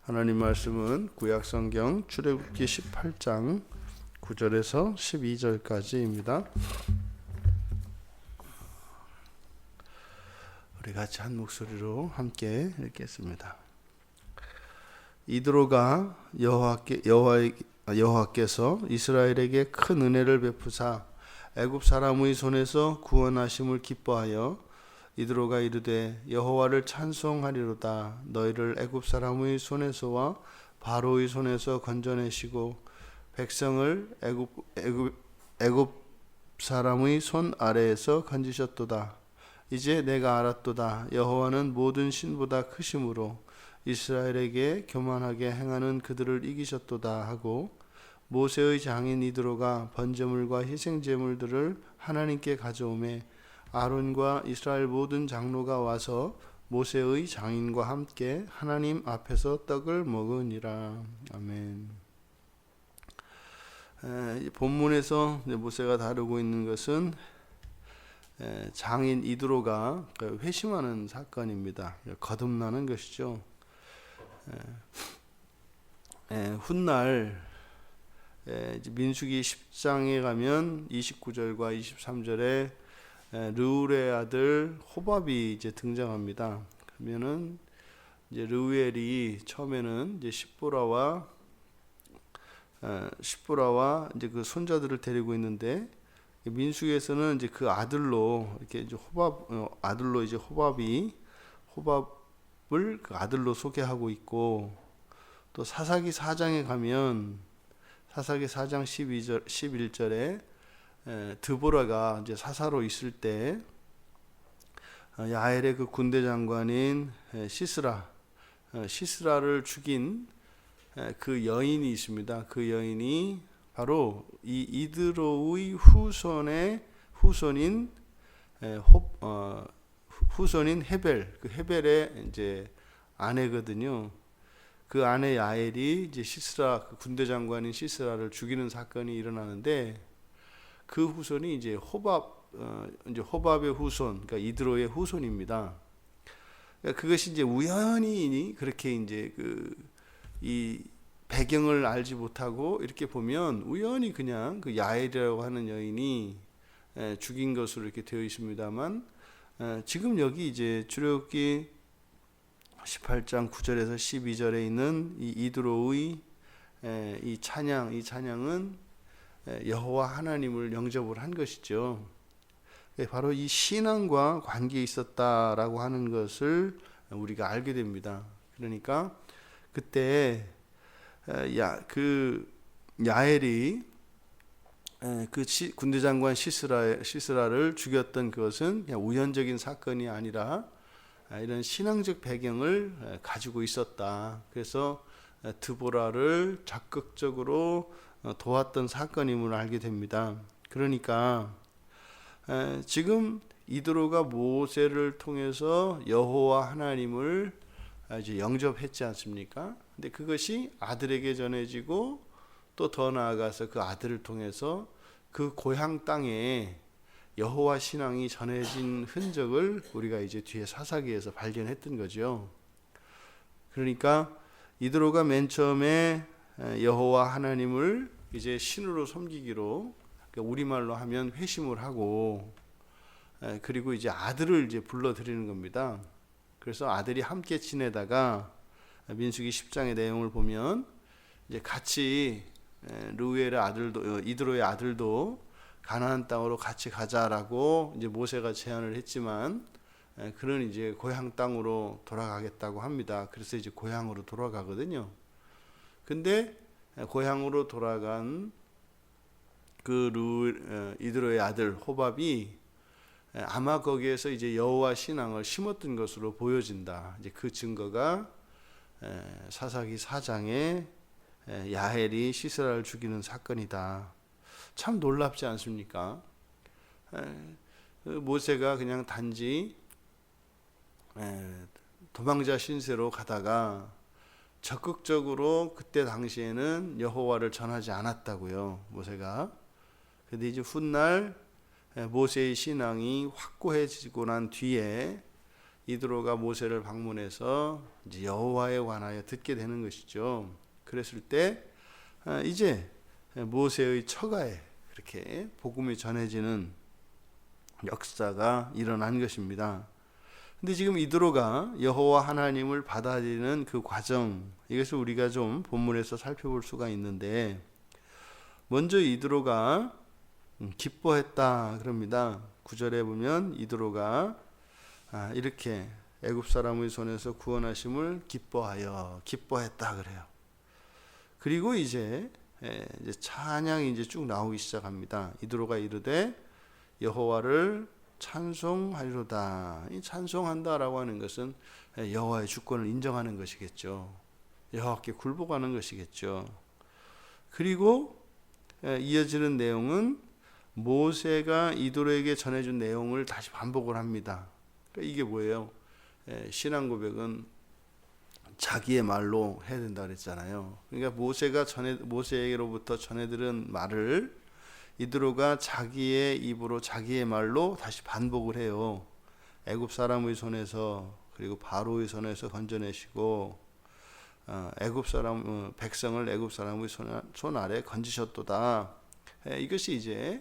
하나님 말씀은 구약성경 출애굽기 18장 9절에서 12절까지입니다. 우리 같이 한 목소리로 함께 읽겠습니다. 이드로가 여호와께서 이스라엘에게 큰 은혜를 베푸사 애굽 사람의 손에서 구원하심을 기뻐하여 이드로가 이르되 여호와를 찬송하리로다. 너희를 애굽 사람의 손에서와 바로의 손에서 건져내시고 백성을 애굽 사람의 손 아래에서 건지셨도다. 이제 내가 알았도다. 여호와는 모든 신보다 크심으로 이스라엘에게 교만하게 행하는 그들을 이기셨도다 하고, 모세의 장인 이드로가 번제물과 희생제물들을 하나님께 가져오매 아론과 이스라엘 모든 장로가 와서 모세의 장인과 함께 하나님 앞에서 떡을 먹으니라. 아멘. 본문에서 모세가 다루고 있는 것은 장인 이드로가 회심하는 사건입니다. 거듭나는 것이죠. 훗날 민수기 10장에 가면 29절과 23절에 르우엘의 아들 호밥이 이제 등장합니다. 그러면은 이제 르우엘이 처음에는 이제 십보라와 이제 그 손자들을 데리고 있는데, 민수기에서는 이제 그 아들로 이렇게 이제 아들로 이제 호밥을 그 아들로 소개하고 있고, 또 사사기 4장에 가면 사사기 4장 11절에 드보라가 이제 사사로 있을 때 야엘의 그 군대 장관인 시스라를 죽인 그 여인이 있습니다. 그 여인이 바로 이 이드로의 후손인 헤벨, 그 헤벨의 이제 아내거든요. 그 아내 야엘이 이제 그 군대 장관인 시스라를 죽이는 사건이 일어나는데, 그 후손이 이제 호밥의 후손, 그러니까 이드로의 후손입니다. 그러니까 그것이 이제 우연히 그렇게 이제 이 배경을 알지 못하고 이렇게 보면 우연히 그냥 그 야엘이라고 하는 여인이 죽인 것으로 이렇게 되어 있습니다만, 지금 여기 이제 출애굽기 18장 9절에서 12절에 있는 이 이드로의 이 찬양은 여호와 하나님을 영접을 한 것이죠. 바로 이 신앙과 관계에 있었다라고 하는 것을 우리가 알게 됩니다. 그러니까 그때 그 야엘이 그 군대 장관 시스라를 죽였던 그것은 그냥 우연적인 사건이 아니라 이런 신앙적 배경을 가지고 있었다. 그래서 드보라를 적극적으로 도왔던 사건임을 알게 됩니다. 그러니까 지금 이드로가 모세를 통해서 여호와 하나님을 이제 영접했지 않습니까? 근데 그것이 아들에게 전해지고, 또 더 나아가서 그 아들을 통해서 그 고향 땅에 여호와 신앙이 전해진 흔적을 우리가 이제 뒤에 사사기에서 발견했던 거죠. 그러니까 이드로가 맨 처음에 여호와 하나님을 이제 신으로 섬기기로, 그러니까 우리말로 하면 회심을 하고, 그리고 이제 아들을 이제 불러들이는 겁니다. 그래서 아들이 함께 지내다가 민수기 10장의 내용을 보면 이제 같이 르우엘의 아들도, 이드로의 아들도 가나안 땅으로 같이 가자라고 이제 모세가 제안을 했지만, 그는 이제 고향 땅으로 돌아가겠다고 합니다. 그래서 이제 고향으로 돌아가거든요. 근데 고향으로 돌아간 그 이드로의 아들 호밥이 아마 거기에서 이제 여호와 신앙을 심었던 것으로 보여진다. 이제 그 증거가 사사기 4장에 야엘이 시스라를 죽이는 사건이다. 참 놀랍지 않습니까? 모세가 그냥 단지 도망자 신세로 가다가 적극적으로 그때 당시에는 여호와를 전하지 않았다고요, 모세가. 근데 이제 훗날 모세의 신앙이 확고해지고 난 뒤에 이드로가 모세를 방문해서 이제 여호와에 관하여 듣게 되는 것이죠. 그랬을 때 이제 모세의 처가에 그렇게 복음이 전해지는 역사가 일어난 것입니다. 근데 지금 이드로가 여호와 하나님을 받아들이는 그 과정, 이것을 우리가 좀 본문에서 살펴볼 수가 있는데, 먼저 이드로가 기뻐했다 그럽니다. 9절에 보면 이드로가 이렇게 애굽 사람의 손에서 구원하심을 기뻐했다 그래요. 그리고 이제 찬양이 이제 쭉 나오기 시작합니다. 이드로가 이르되 여호와를 찬송하리로다. 이 찬송한다라고 하는 것은 여호와의 주권을 인정하는 것이겠죠. 여호와께 굴복하는 것이겠죠. 그리고 이어지는 내용은 모세가 이드로에게 전해준 내용을 다시 반복을 합니다. 그러니까 이게 뭐예요? 신앙 고백은 자기의 말로 해야 된다 그랬잖아요. 그러니까 모세에게로부터 전해들은 말을 이드로가 자기의 입으로 자기의 말로 다시 반복을 해요. 애굽 사람의 손에서, 그리고 바로의 손에서 건져내시고 백성을 애굽 사람의 손 아래 건지셨도다. 이것이 이제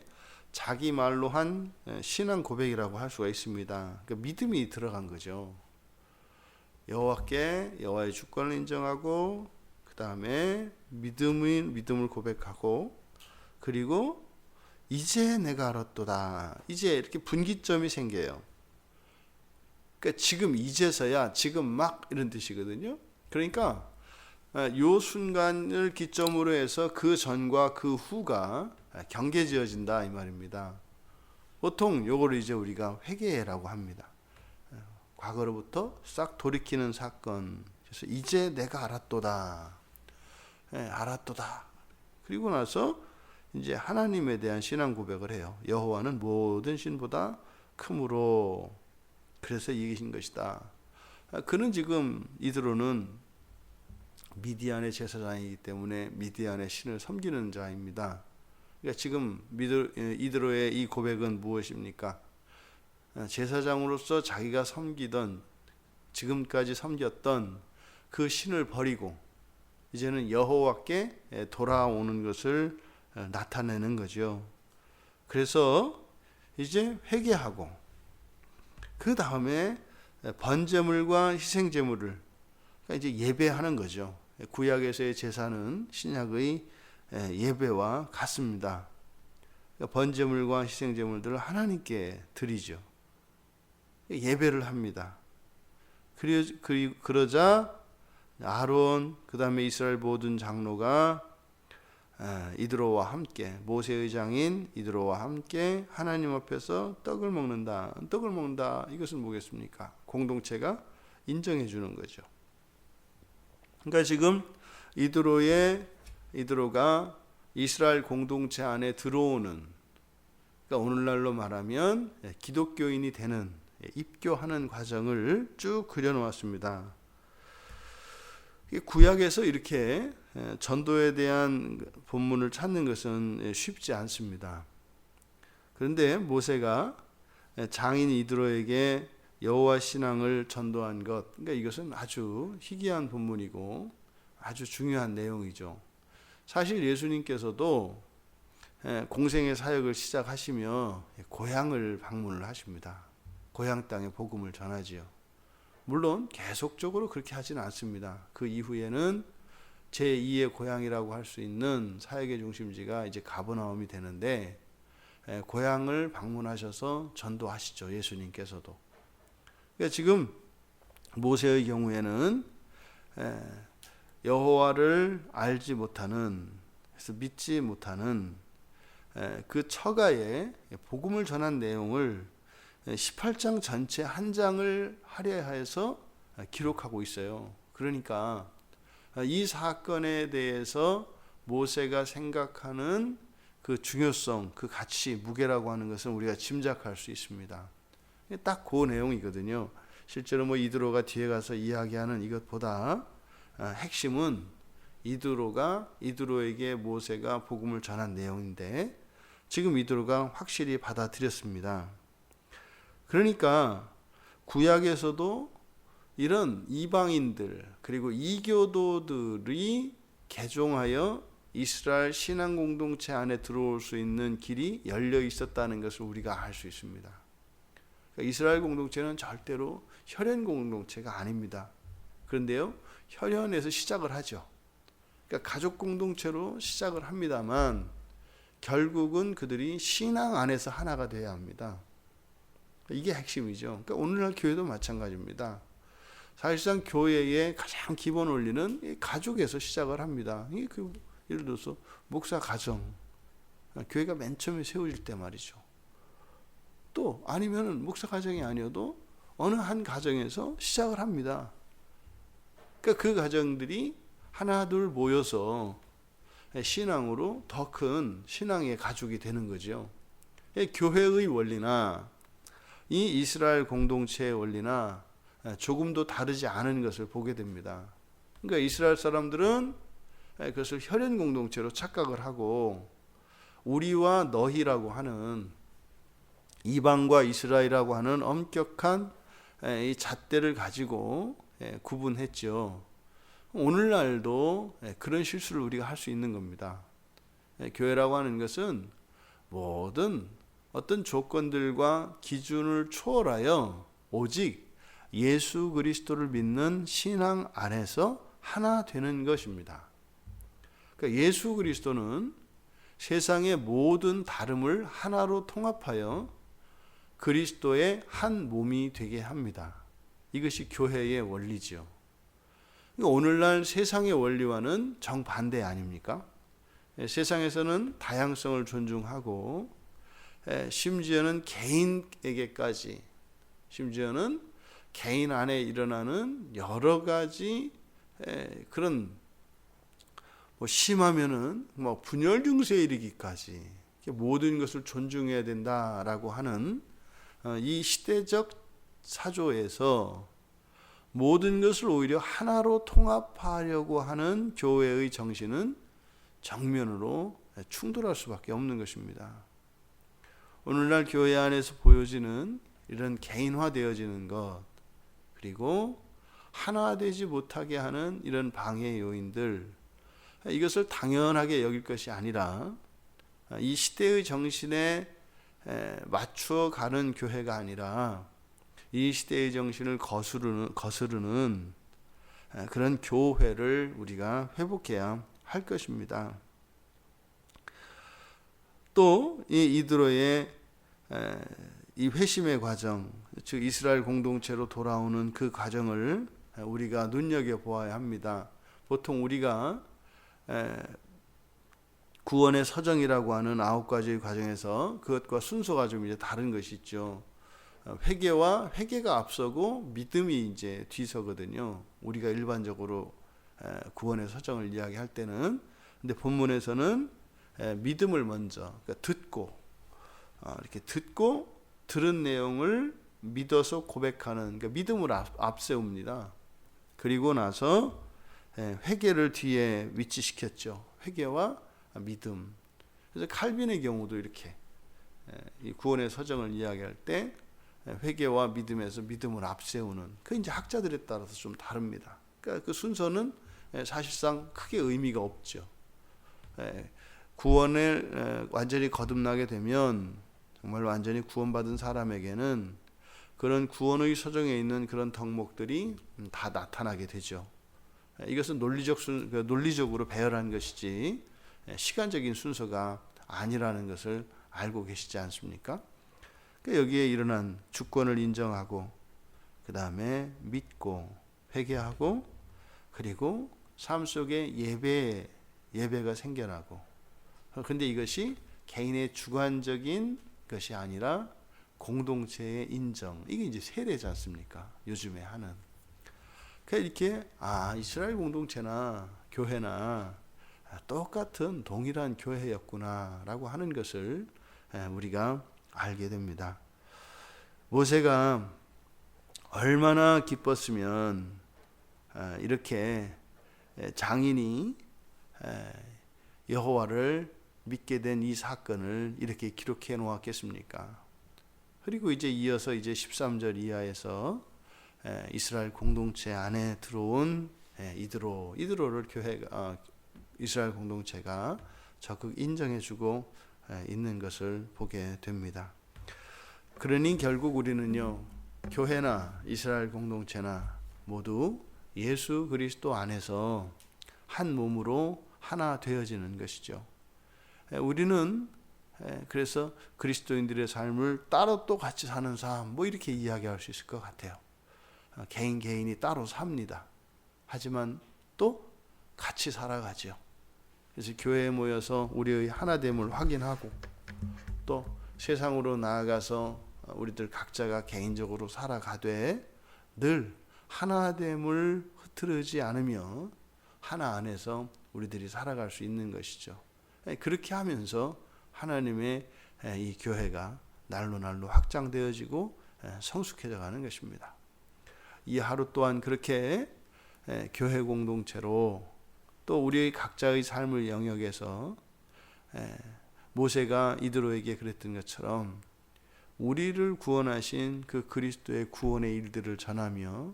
자기 말로 한 신앙 고백이라고 할 수가 있습니다. 그러니까 믿음이 들어간 거죠. 여호와의 주권을 인정하고, 그 다음에 믿음을 고백하고, 그리고 이제 내가 알았도다. 이제 이렇게 분기점이 생겨요. 그러니까 지금 이제서야, 지금 막 이런 뜻이거든요. 그러니까 요 순간을 기점으로 해서 그 전과 그 후가 경계지어진다 이 말입니다. 보통 요거를 이제 우리가 회개라고 합니다. 과거로부터 싹 돌이키는 사건. 그래서 이제 내가 알았도다. 알았도다. 그리고 나서 이제 하나님에 대한 신앙 고백을 해요. 여호와는 모든 신보다 크므로 그래서 이기신 것이다. 그는 지금 이드로는 미디안의 제사장이기 때문에 미디안의 신을 섬기는 자입니다. 그러니까 지금 이드로의 이 고백은 무엇입니까? 제사장으로서 자기가 지금까지 섬겼던 그 신을 버리고 이제는 여호와께 돌아오는 것을 나타내는 거죠. 그래서 이제 회개하고, 그 다음에 번제물과 희생제물을, 그러니까 이제 예배하는 거죠. 구약에서의 제사는 신약의 예배와 같습니다. 그러니까 번제물과 희생제물들을 하나님께 드리죠. 예배를 합니다. 그러자 아론, 그 다음에 이스라엘 모든 장로가 이드로와 함께, 모세의 장인 이드로와 함께 하나님 앞에서 떡을 먹는다. 이것은 뭐겠습니까? 공동체가 인정해 주는 거죠. 그러니까 지금 이드로가 이스라엘 공동체 안에 들어오는, 그러니까 오늘날로 말하면 기독교인이 되는, 입교하는 과정을 쭉 그려놓았습니다. 구약에서 이렇게 전도에 대한 본문을 찾는 것은 쉽지 않습니다. 그런데 모세가 장인 이드로에게 여호와 신앙을 전도한 것, 그러니까 이것은 아주 희귀한 본문이고 아주 중요한 내용이죠. 사실 예수님께서도 공생의 사역을 시작하시며 고향을 방문을 하십니다. 고향 땅에 복음을 전하지요. 물론 계속적으로 그렇게 하지는 않습니다. 그 이후에는 제2의 고향이라고 할 수 있는 사역의 중심지가 이제 가버나움이 되는데, 고향을 방문하셔서 전도하시죠. 예수님께서도. 그러니까 지금 모세의 경우에는 여호와를 알지 못하는, 그래서 믿지 못하는 그 처가에 복음을 전한 내용을 18장 전체 한 장을 할애해서 기록하고 있어요. 그러니까 이 사건에 대해서 모세가 생각하는 그 중요성, 그 가치, 무게라고 하는 것은 우리가 짐작할 수 있습니다. 딱 그 내용이거든요. 실제로 이드로가 뒤에 가서 이야기하는 이것보다 핵심은 이드로에게 모세가 복음을 전한 내용인데, 지금 이드로가 확실히 받아들였습니다. 그러니까 구약에서도 이런 이방인들 그리고 이교도들이 개종하여 이스라엘 신앙 공동체 안에 들어올 수 있는 길이 열려 있었다는 것을 우리가 알 수 있습니다. 그러니까 이스라엘 공동체는 절대로 혈연 공동체가 아닙니다. 그런데요, 혈연에서 시작을 하죠. 그러니까 가족 공동체로 시작을 합니다만 결국은 그들이 신앙 안에서 하나가 되어야 합니다. 이게 핵심이죠. 그러니까 오늘날 교회도 마찬가지입니다. 사실상 교회의 가장 기본 원리는 가족에서 시작을 합니다. 예를 들어서 목사 가정, 교회가 맨 처음에 세워질 때 말이죠. 또 아니면은 목사 가정이 아니어도 어느 한 가정에서 시작을 합니다. 그러니까 그 가정들이 하나 둘 모여서 신앙으로 더 큰 신앙의 가족이 되는 거죠. 교회의 원리나 이 이스라엘 공동체의 원리나 조금도 다르지 않은 것을 보게 됩니다. 그러니까 이스라엘 사람들은 그것을 혈연 공동체로 착각을 하고 우리와 너희라고 하는 이방과 이스라엘이라고 하는 엄격한 이 잣대를 가지고 구분했죠. 오늘날도 그런 실수를 우리가 할 수 있는 겁니다. 교회라고 하는 것은 모든 어떤 조건들과 기준을 초월하여 오직 예수 그리스도를 믿는 신앙 안에서 하나 되는 것입니다. 그러니까 예수 그리스도는 세상의 모든 다름을 하나로 통합하여 그리스도의 한 몸이 되게 합니다. 이것이 교회의 원리죠. 오늘날 세상의 원리와는 정반대 아닙니까? 세상에서는 다양성을 존중하고 심지어는 개인에게까지, 심지어는 개인 안에 일어나는 여러 가지 그런 심하면은 분열 증세에 이르기까지 모든 것을 존중해야 된다라고 하는 이 시대적 사조에서 모든 것을 오히려 하나로 통합하려고 하는 교회의 정신은 정면으로 충돌할 수밖에 없는 것입니다. 오늘날 교회 안에서 보여지는 이런 개인화되어지는 것, 그리고 하나되지 못하게 하는 이런 방해 요인들, 이것을 당연하게 여길 것이 아니라 이 시대의 정신에 맞추어 가는 교회가 아니라 이 시대의 정신을 거스르는 그런 교회를 우리가 회복해야 할 것입니다. 또 이 이드로의 이 회심의 과정, 즉 이스라엘 공동체로 돌아오는 그 과정을 우리가 눈여겨보아야 합니다. 보통 우리가 구원의 서정이라고 하는 9가지의 과정에서 그것과 순서가 좀 이제 다른 것이 있죠. 회개가 앞서고 믿음이 이제 뒤서거든요. 우리가 일반적으로 구원의 서정을 이야기할 때는. 근데 본문에서는 믿음을 먼저 듣고 이렇게 듣고 들은 내용을 믿어서 고백하는, 그러니까 믿음을 앞세웁니다. 그리고 나서 회개를 뒤에 위치시켰죠. 회개와 믿음. 그래서 칼빈의 경우도 이렇게 이 구원의 서정을 이야기할 때 회개와 믿음에서 믿음을 앞세우는, 그 이제 학자들에 따라서 좀 다릅니다. 그러니까 그 순서는 사실상 크게 의미가 없죠. 구원을 완전히 거듭나게 되면 정말 완전히 구원받은 사람에게는 그런 구원의 서정에 있는 그런 덕목들이 다 나타나게 되죠. 이것은 논리적으로 배열한 것이지 시간적인 순서가 아니라는 것을 알고 계시지 않습니까? 여기에 일어난 주권을 인정하고 그 다음에 믿고 회개하고 그리고 삶 속에 예배가 생겨나고, 그런데 이것이 개인의 주관적인 것이 아니라 공동체의 인정, 이게 이제 세례지 않습니까? 요즘에 하는. 이렇게 이스라엘 공동체나 교회나 똑같은 동일한 교회였구나라고 하는 것을 우리가 알게 됩니다. 모세가 얼마나 기뻤으면 이렇게 장인이 여호와를 믿게 된 이 사건을 이렇게 기록해 놓았겠습니까? 그리고 이제 이어서 이제 13절 이하에서 이스라엘 공동체 안에 들어온 이드로를 교회가 이스라엘 공동체가 적극 인정해주고 있는 것을 보게 됩니다. 그러니 결국 우리는요, 교회나 이스라엘 공동체나 모두 예수 그리스도 안에서 한 몸으로 하나 되어지는 것이죠. 우리는 그래서 그리스도인들의 삶을 따로 또 같이 사는 삶, 뭐 이렇게 이야기할 수 있을 것 같아요. 개인이 따로 삽니다. 하지만 또 같이 살아가죠. 그래서 교회에 모여서 우리의 하나됨을 확인하고 또 세상으로 나아가서 우리들 각자가 개인적으로 살아가되 늘 하나됨을 흐트르지 않으며 하나 안에서 우리들이 살아갈 수 있는 것이죠. 그렇게 하면서 하나님의 이 교회가 날로 확장되어지고 성숙해져 가는 것입니다. 이 하루 또한 그렇게 교회 공동체로 또 우리의 각자의 삶을 영역에서 모세가 이드로에게 그랬던 것처럼 우리를 구원하신 그 그리스도의 구원의 일들을 전하며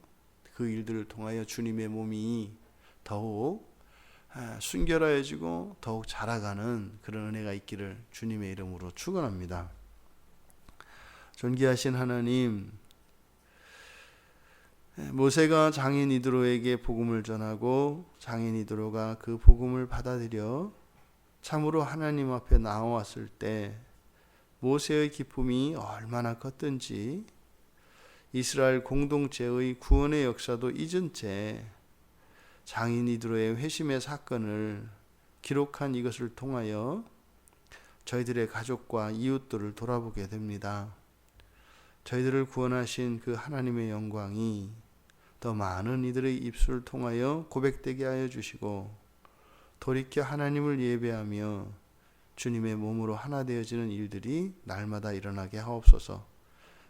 그 일들을 통하여 주님의 몸이 더욱 순결해지고 더욱 자라가는 그런 은혜가 있기를 주님의 이름으로 축원합니다. 존귀하신 하나님, 모세가 장인 이드로에게 복음을 전하고 장인 이드로가 그 복음을 받아들여 참으로 하나님 앞에 나왔을 때 모세의 기쁨이 얼마나 컸던지 이스라엘 공동체의 구원의 역사도 잊은 채 장인 이드로의 회심의 사건을 기록한 이것을 통하여 저희들의 가족과 이웃들을 돌아보게 됩니다. 저희들을 구원하신 그 하나님의 영광이 더 많은 이들의 입술을 통하여 고백되게 하여 주시고 돌이켜 하나님을 예배하며 주님의 몸으로 하나 되어지는 일들이 날마다 일어나게 하옵소서.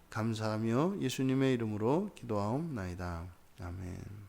감사하며 예수님의 이름으로 기도하옵나이다. 아멘.